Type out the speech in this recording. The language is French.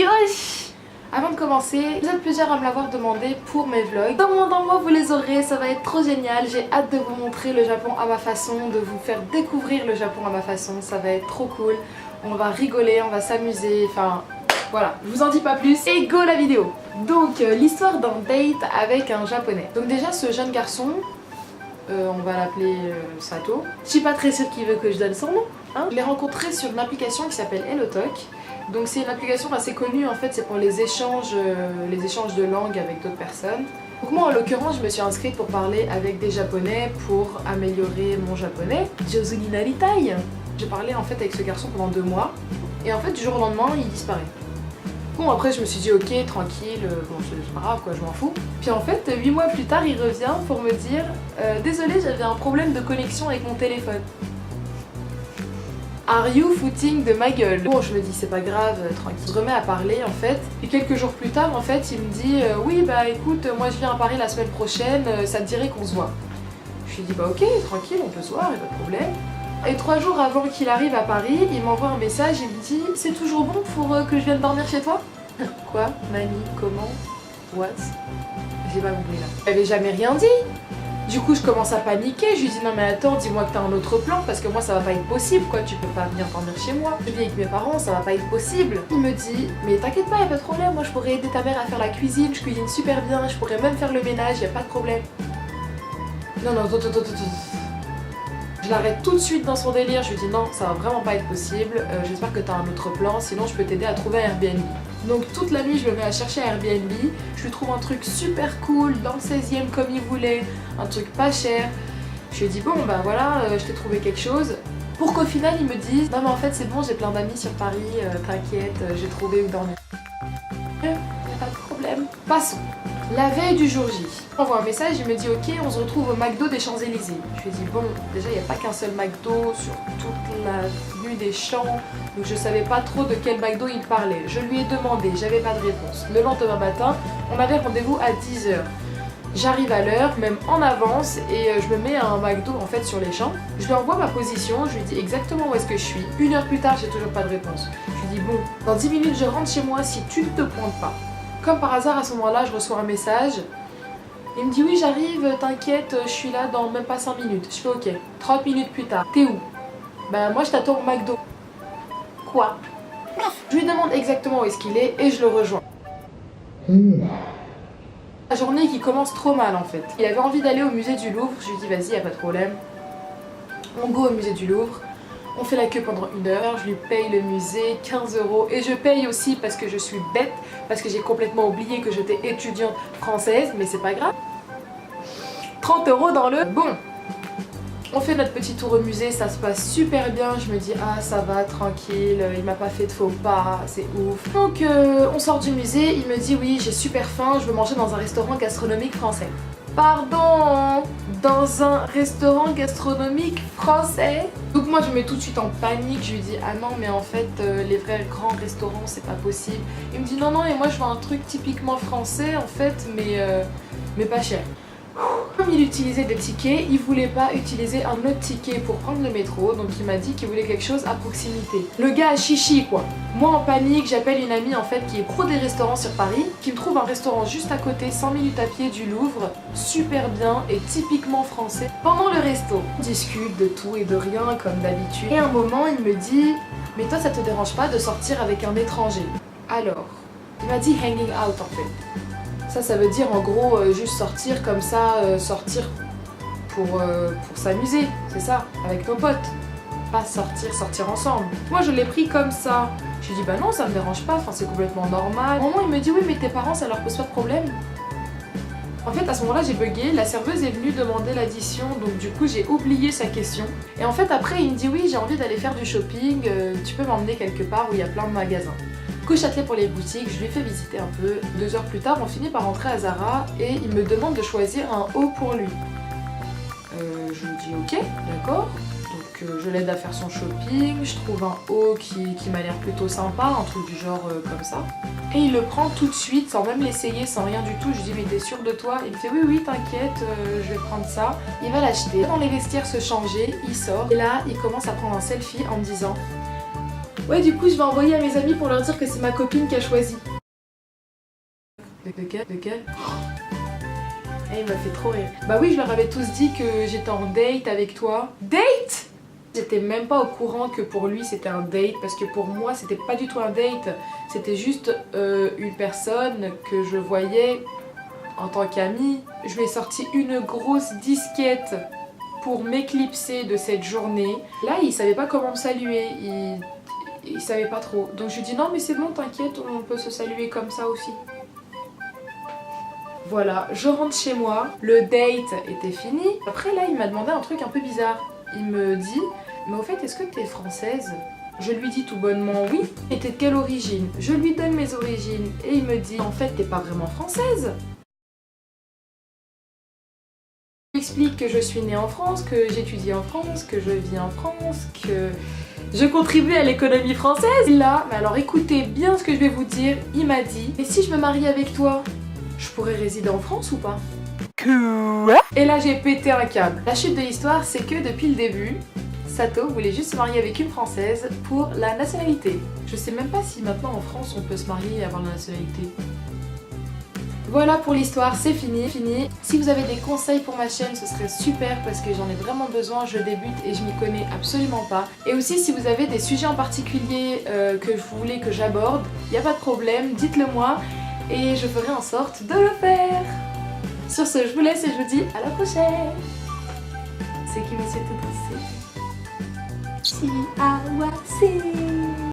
Yosh! Avant de commencer, vous êtes plusieurs à me l'avoir demandé pour mes vlogs. Dans moins d'un mois vous les aurez, ça va être trop génial. J'ai hâte de vous montrer le Japon à ma façon, de vous faire découvrir le Japon à ma façon. Ça va être trop cool. On va rigoler, on va s'amuser, enfin voilà, je vous en dis pas plus et go la vidéo. Donc l'histoire d'un date avec un japonais. Donc déjà ce jeune garçon, on va l'appeler Sato. Je suis pas très sûre qu'il veut que je donne son nom. Hein. Je l'ai rencontré sur une application qui s'appelle HelloTalk. Donc c'est une application assez connue en fait, c'est pour les échanges de langue avec d'autres personnes. Donc moi en l'occurrence je me suis inscrite pour parler avec des japonais pour améliorer mon japonais. Jozu ni naritai. J'ai parlé en fait avec ce garçon pendant 2 mois et en fait du jour au lendemain il disparaît. Bon après je me suis dit ok tranquille, bon c'est pas grave quoi, je m'en fous. Puis en fait 8 mois plus tard il revient pour me dire désolé j'avais un problème de connexion avec mon téléphone. Are you footing de ma gueule? Bon je me dis c'est pas grave, tranquille. Je remets à parler en fait et quelques jours plus tard en fait il me dit oui bah écoute moi je viens à Paris la semaine prochaine, ça te dirait qu'on se voit. Je lui dis bah ok tranquille on peut se voir, y'a pas de problème. Et 3 jours avant qu'il arrive à Paris, il m'envoie un message, il me dit c'est toujours bon pour que je vienne dormir chez toi? Quoi? Nani? Comment? What? J'ai pas compris là. Elle avait jamais rien dit. Du coup je commence à paniquer, je lui dis non mais attends dis-moi que t'as un autre plan parce que moi ça va pas être possible quoi, tu peux pas venir dormir chez moi. Je vis avec mes parents, ça va pas être possible. Il me dit mais t'inquiète pas y'a pas de problème, moi je pourrais aider ta mère à faire la cuisine, je cuisine super bien, je pourrais même faire le ménage, y'a pas de problème. Non non attends. Je l'arrête tout de suite dans son délire, je lui dis non ça va vraiment pas être possible, j'espère que t'as un autre plan, sinon je peux t'aider à trouver un Airbnb. Donc toute la nuit je me mets à chercher un Airbnb, je lui trouve un truc super cool dans le 16e comme il voulait, un truc pas cher. Je lui dis bon bah voilà, je t'ai trouvé quelque chose. Pour qu'au final il me dise non mais en fait c'est bon j'ai plein d'amis sur Paris, t'inquiète, j'ai trouvé où dormir. Y'a pas de problème. Passons. La veille du jour J, on envoie un message, il me dit ok on se retrouve au McDo des Champs-Élysées. Je lui dis bon déjà il n'y a pas qu'un seul McDo sur toute l'avenue des Champs, donc je savais pas trop de quel McDo il parlait. Je lui ai demandé, j'avais pas de réponse. Le lendemain matin, on avait rendez-vous à 10 h. J'arrive à l'heure, même en avance, et je me mets à un McDo en fait sur les Champs. Je lui envoie ma position, je lui dis exactement où est-ce que je suis. 1 heure plus tard, j'ai toujours pas de réponse. Je lui dis bon, dans 10 minutes je rentre chez moi si tu ne te pointes pas. Comme par hasard à ce moment-là, je reçois un message. Il me dit oui j'arrive, t'inquiète, je suis là dans même pas 5 minutes. Je fais ok. 30 minutes plus tard, t'es où? Bah moi je t'attends au McDo. Quoi? Je lui demande exactement où est-ce qu'il est et je le rejoins. La journée qui commence trop mal en fait. Il avait envie d'aller au musée du Louvre, je lui dis vas-y y a pas de problème. On go au musée du Louvre. On fait la queue pendant 1 heure, je lui paye le musée 15 € et je paye aussi parce que je suis bête, parce que j'ai complètement oublié que j'étais étudiante française, mais c'est pas grave. 30 € dans le bon. On fait notre petit tour au musée, ça se passe super bien, je me dis ah ça va, tranquille, il m'a pas fait de faux pas, c'est ouf. Donc on sort du musée, il me dit oui j'ai super faim, je veux manger dans un restaurant gastronomique français. Pardon, dans un restaurant gastronomique français? Donc moi je me mets tout de suite en panique, je lui dis ah non mais en fait les vrais grands restaurants c'est pas possible. Il me dit non et moi je veux un truc typiquement français en fait mais pas cher. Comme il utilisait des tickets, il voulait pas utiliser un autre ticket pour prendre le métro, donc il m'a dit qu'il voulait quelque chose à proximité. Le gars a chichi quoi. Moi en panique, j'appelle une amie en fait qui est pro des restaurants sur Paris, qui me trouve un restaurant juste à côté, 100 minutes à pied du Louvre, super bien et typiquement français. Pendant le resto, on discute de tout et de rien comme d'habitude. Et à un moment, il me dit mais toi ça te dérange pas de sortir avec un étranger? Alors, il m'a dit hanging out en fait. Ça veut dire en gros juste sortir comme ça, sortir pour s'amuser, c'est ça, avec nos potes. Pas sortir ensemble. Moi je l'ai pris comme ça. Je lui ai dit bah non ça me dérange pas, enfin c'est complètement normal. Au moment il me dit oui mais tes parents ça leur pose pas de problème. En fait à ce moment là j'ai bugué, la serveuse est venue demander l'addition donc du coup j'ai oublié sa question. Et en fait après il me dit oui j'ai envie d'aller faire du shopping, tu peux m'emmener quelque part où il y a plein de magasins. Du coup, Châtelet pour les boutiques, je lui ai fait visiter un peu. 2 heures plus tard, on finit par rentrer à Zara et il me demande de choisir un haut pour lui. Je lui dis ok, d'accord. Donc je l'aide à faire son shopping, je trouve un haut qui m'a l'air plutôt sympa, un truc du genre comme ça. Et il le prend tout de suite, sans même l'essayer, sans rien du tout. Je lui dis mais t'es sûre de toi? Il me fait oui t'inquiète, je vais prendre ça. Il va l'acheter. Dans les vestiaires se changer, il sort. Et là il commence à prendre un selfie en me disant Ouais, du coup, je vais envoyer à mes amis pour leur dire que c'est ma copine qui a choisi. Lequel Eh, il m'a fait trop rire. Bah oui, je leur avais tous dit que j'étais en date avec toi. Date? J'étais même pas au courant que pour lui c'était un date, parce que pour moi c'était pas du tout un date. C'était juste une personne que je voyais en tant qu'amie. Je lui ai sorti une grosse disquette pour m'éclipser de cette journée. Là, il savait pas comment me saluer. Il savait pas trop. Donc je lui dis non mais c'est bon, t'inquiète, on peut se saluer comme ça aussi. Voilà, je rentre chez moi, le date était fini. Après là, il m'a demandé un truc un peu bizarre. Il me dit, mais au fait, est-ce que t'es française? Je lui dis tout bonnement oui. Et t'es de quelle origine? Je lui donne mes origines et il me dit, en fait, t'es pas vraiment française. Je lui explique que je suis née en France, que j'étudie en France, que je vis en France, que je contribue à l'économie française. Là, mais alors écoutez bien ce que je vais vous dire, il m'a dit, et si je me marie avec toi, je pourrais résider en France ou pas? Quoi? Et là j'ai pété un câble. La chute de l'histoire, c'est que depuis le début, Sato voulait juste se marier avec une française pour la nationalité. Je sais même pas si maintenant en France on peut se marier et avoir la nationalité. Voilà pour l'histoire, c'est fini. Si vous avez des conseils pour ma chaîne, ce serait super parce que j'en ai vraiment besoin, je débute et je m'y connais absolument pas. Et aussi si vous avez des sujets en particulier que vous voulez que j'aborde, y a pas de problème, dites-le moi et je ferai en sorte de le faire. Sur ce, je vous laisse et je vous dis à la prochaine. C'est qui me souhaite de danser. Chiawase.